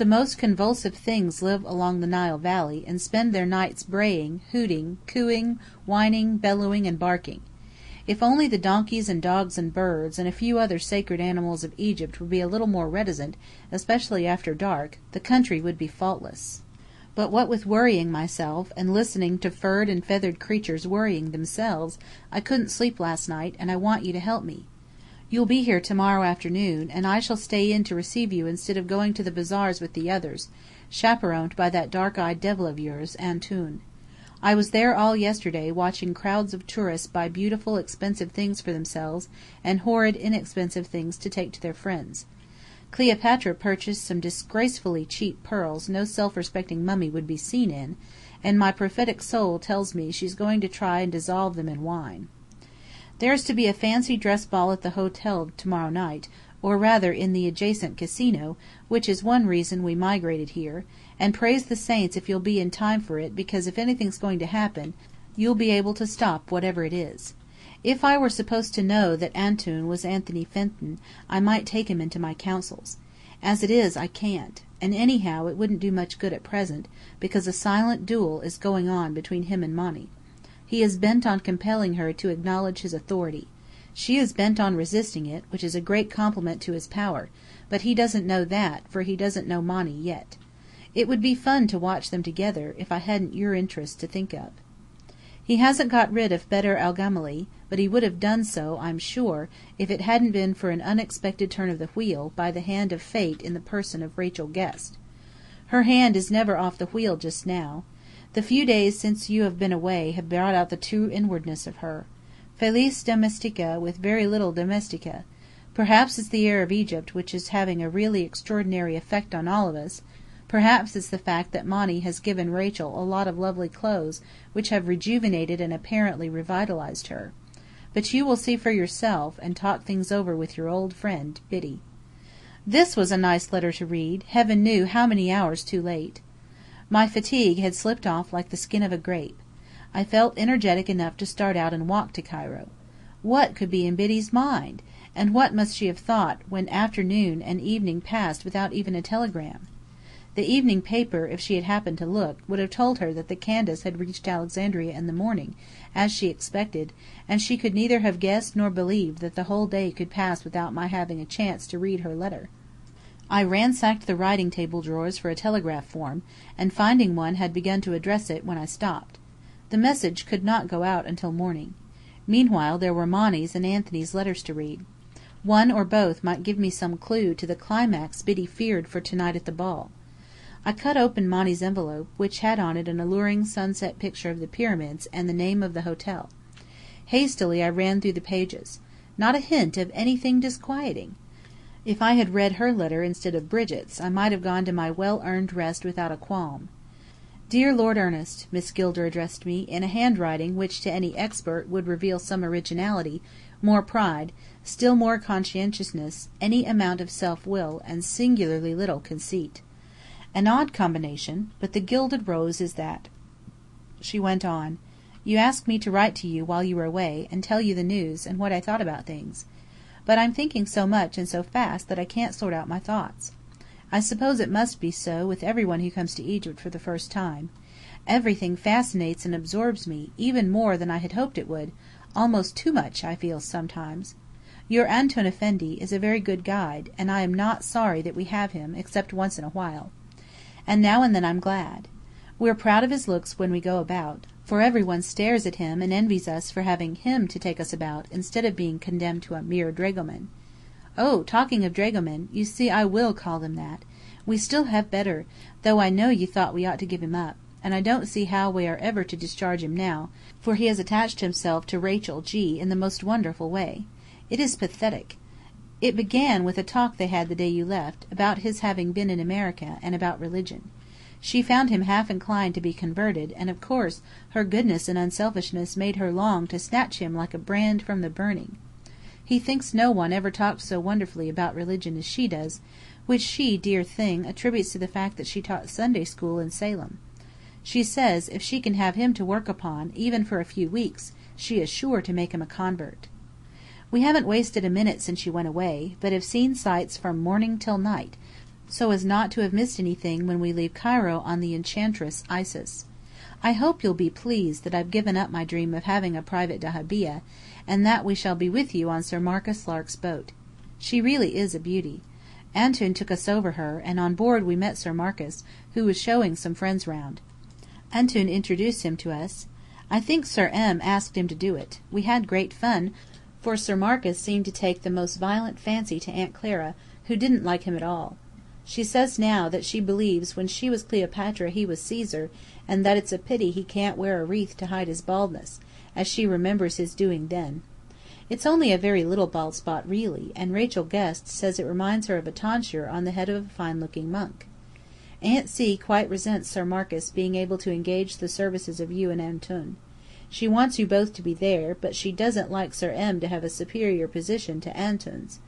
the most convulsive things live along the Nile Valley, and spend their nights braying, hooting, cooing, whining, bellowing, and barking. If only the donkeys and dogs and birds, and a few other sacred animals of Egypt would be a little more reticent, especially after dark, the country would be faultless. But what with worrying myself, and listening to furred and feathered creatures worrying themselves, I couldn't sleep last night, and I want you to help me. You'll be here tomorrow afternoon, and I shall stay in to receive you instead of going to the bazaars with the others, chaperoned by that dark-eyed devil of yours, Antoun. I was there all yesterday, watching crowds of tourists buy beautiful, expensive things for themselves, and horrid, inexpensive things to take to their friends. Cleopatra purchased some disgracefully cheap pearls no self-respecting mummy would be seen in, and my prophetic soul tells me she's going to try and dissolve them in wine. There's to be a fancy dress ball at the hotel tomorrow night, or rather in the adjacent casino, which is one reason we migrated here, and praise the saints if you'll be in time for it, because if anything's going to happen, you'll be able to stop whatever it is. If I were supposed to know that Antoun was Anthony Fenton, I might take him into my counsels. As it is, I can't, and anyhow it wouldn't do much good at present, because a silent duel is going on between him and Monny. He is bent on compelling her to acknowledge his authority. She is bent on resisting it, which is a great compliment to his power, but he doesn't know that, for he doesn't know Monny yet. It would be fun to watch them together, if I hadn't your interest to think of. He hasn't got rid of Bedr el Gemály, but he would have done so, I'm sure, if it hadn't been for an unexpected turn of the wheel by the hand of fate in the person of Rachel Guest. Her hand is never off the wheel just now. The few days since you have been away have brought out the true inwardness of her. Felice domestica with very little domestica. Perhaps it's the air of Egypt which is having a really extraordinary effect on all of us. Perhaps it's the fact that Monny has given Rachel a lot of lovely clothes which have rejuvenated and apparently revitalized her. But you will see for yourself, and talk things over with your old friend, Biddy. This was a nice letter to read, heaven knew how many hours too late. My fatigue had slipped off like the skin of a grape. I felt energetic enough to start out and walk to Cairo. What could be in Biddy's mind? And what must she have thought when afternoon and evening passed without even a telegram? The evening paper, if she had happened to look, would have told her that the Candace had reached Alexandria in the morning, as she expected, and she could neither have guessed nor believed that the whole day could pass without my having a chance to read her letter. I ransacked the writing table drawers for a telegraph form, and finding one had begun to address it when I stopped. The message could not go out until morning. Meanwhile there were Monny's and Anthony's letters to read. One or both might give me some clue to the climax Biddy feared for tonight at the ball. I cut open Monny's envelope, which had on it an alluring sunset picture of the pyramids and the name of the hotel. Hastily I ran through the pages. Not a hint of anything disquieting. If I had read her letter instead of Brigit's, I might have gone to my well-earned rest without a qualm. "Dear Lord Ernest," Miss Gilder addressed me, in a handwriting which to any expert would reveal some originality, more pride, still more conscientiousness, any amount of self-will, and singularly little conceit. An odd combination, but the Gilded Rose is that. She went on. "You asked me to write to you while you were away, and tell you the news, and what I thought about things. But I'm thinking so much and so fast that I can't sort out my thoughts. I suppose it must be so with everyone who comes to Egypt for the first time. Everything fascinates and absorbs me, even more than I had hoped it would, almost too much, I feel sometimes. Your Antoun Effendi is a very good guide, and I am not sorry that we have him, except once in a while. And now and then I'm glad. We're proud of his looks when we go about, for everyone stares at him and envies us for having him to take us about, instead of being condemned to a mere dragoman. Oh, talking of dragomen, you see I will call them that. We still have Bedr, though I know you thought we ought to give him up, and I don't see how we are ever to discharge him now, for he has attached himself to Rachel G. in the most wonderful way. It is pathetic. It began with a talk they had the day you left, about his having been in America, and about religion. She found him half inclined to be converted, and of course her goodness and unselfishness made her long to snatch him like a brand from the burning. He thinks no one ever talked so wonderfully about religion as she does, which she, dear thing, attributes to the fact that she taught Sunday school in Salem. She says if she can have him to work upon, even for a few weeks, she is sure to make him a convert. We haven't wasted a minute since you went away, but have seen sights from morning till night, so as not to have missed anything when we leave Cairo on the Enchantress Isis. I hope you'll be pleased that I've given up my dream of having a private dahabeah, and that we shall be with you on Sir Marcus Lark's boat. She really is a beauty. Antoun took us over her, and on board we met Sir Marcus, who was showing some friends round. Antoun introduced him to us. I think Sir M. asked him to do it. We had great fun, for Sir Marcus seemed to take the most violent fancy to Aunt Clara, who didn't like him at all. She says now that she believes when she was Cleopatra he was Caesar, and that it's a pity he can't wear a wreath to hide his baldness, as she remembers his doing then. It's only a very little bald spot really, and Rachel Guest says it reminds her of a tonsure on the head of a fine-looking monk. Aunt C. quite resents Sir Marcus being able to engage the services of you and Antoun. She wants you both to be there, but she doesn't like Sir M. to have a superior position to Antoun's.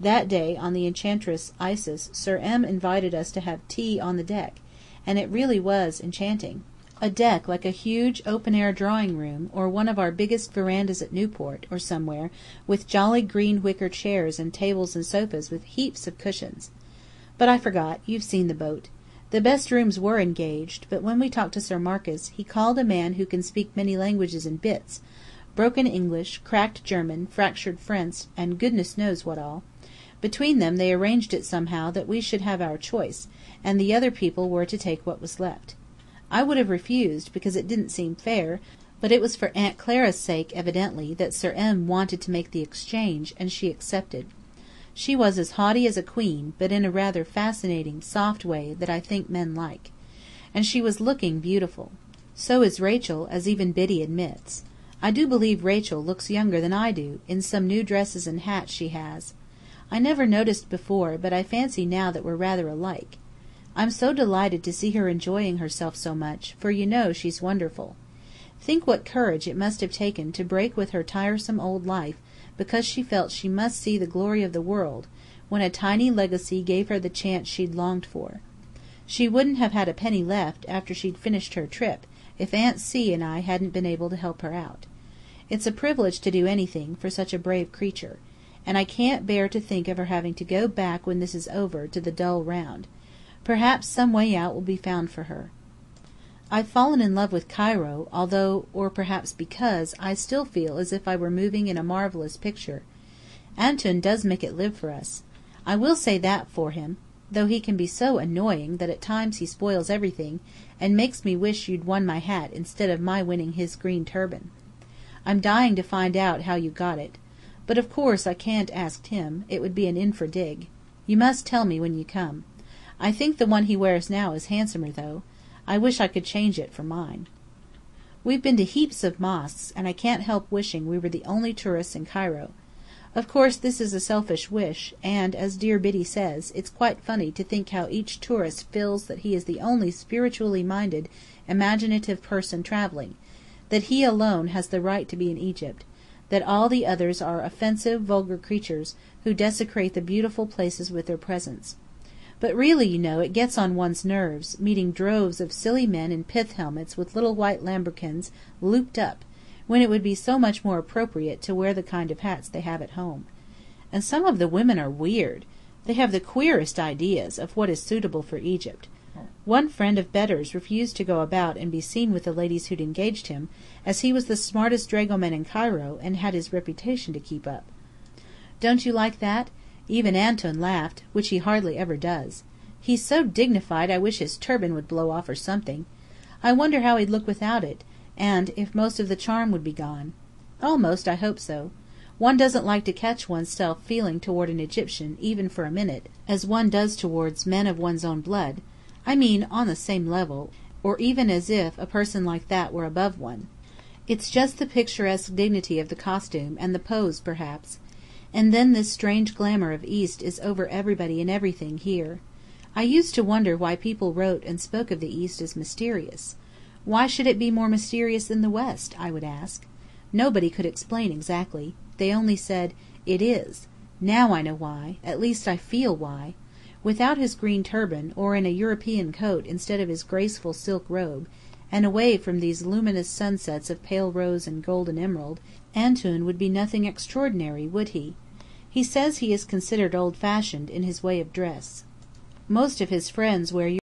That day, on the Enchantress Isis, Sir M. invited us to have tea on the deck, and it really was enchanting. A deck like a huge open-air drawing-room, or one of our biggest verandas at Newport, or somewhere, with jolly green wicker chairs and tables and sofas with heaps of cushions. But I forgot, you've seen the boat. The best rooms were engaged, but when we talked to Sir Marcus, he called a man who can speak many languages in bits, broken English, cracked German, fractured French, and goodness knows what all. Between them they arranged it somehow that we should have our choice, and the other people were to take what was left. I would have refused, because it didn't seem fair, but it was for Aunt Clara's sake, evidently, that Sir M. wanted to make the exchange, and she accepted. She was as haughty as a queen, but in a rather fascinating, soft way that I think men like. And she was looking beautiful. So is Rachel, as even Biddy admits. I do believe Rachel looks younger than I do, in some new dresses and hats she has. I never noticed before, but I fancy now that we're rather alike. I'm so delighted to see her enjoying herself so much, for you know she's wonderful. Think what courage it must have taken to break with her tiresome old life, because she felt she must see the glory of the world, when a tiny legacy gave her the chance she'd longed for. She wouldn't have had a penny left, after she'd finished her trip, if Aunt C. and I hadn't been able to help her out. It's a privilege to do anything, for such a brave creature. And I can't bear to think of her having to go back when this is over to the dull round. Perhaps some way out will be found for her. I've fallen in love with Cairo, although, or perhaps because, I still feel as if I were moving in a marvellous picture. Antoun does make it live for us. I will say that for him, though he can be so annoying that at times he spoils everything, and makes me wish you'd won my hat instead of my winning his green turban. I'm dying to find out how you got it. But of course I can't ask him, it would be an infra dig. You must tell me when you come. I think the one he wears now is handsomer though. I wish I could change it for mine. We've been to heaps of mosques, and I can't help wishing we were the only tourists in Cairo. Of course this is a selfish wish, and, as dear Biddy says, it's quite funny to think how each tourist feels that he is the only spiritually minded, imaginative person travelling, that he alone has the right to be in Egypt, that all the others are offensive, vulgar creatures, who desecrate the beautiful places with their presence. But really, you know, it gets on one's nerves, meeting droves of silly men in pith helmets with little white lambrequins looped up, when it would be so much more appropriate to wear the kind of hats they have at home. And some of the women are weird. They have the queerest ideas of what is suitable for Egypt. One friend of Bedr's refused to go about and be seen with the ladies who'd engaged him, as he was the smartest dragoman in Cairo, and had his reputation to keep up. Don't you like that? Even Antoun laughed, which he hardly ever does. He's so dignified I wish his turban would blow off or something. I wonder how he'd look without it, and if most of the charm would be gone. Almost, I hope so. One doesn't like to catch oneself feeling toward an Egyptian, even for a minute, as one does towards men of one's own blood. I mean, on the same level, or even as if a person like that were above one. It's just the picturesque dignity of the costume, and the pose, perhaps. And then this strange glamour of East is over everybody and everything here. I used to wonder why people wrote and spoke of the East as mysterious. Why should it be more mysterious than the West, I would ask. Nobody could explain exactly. They only said, "It is." Now I know why. At least I feel why. Without his green turban, or in a European coat instead of his graceful silk robe, and away from these luminous sunsets of pale rose and gold and emerald, Antoun would be nothing extraordinary, would he? He says he is considered old-fashioned in his way of dress. Most of his friends wear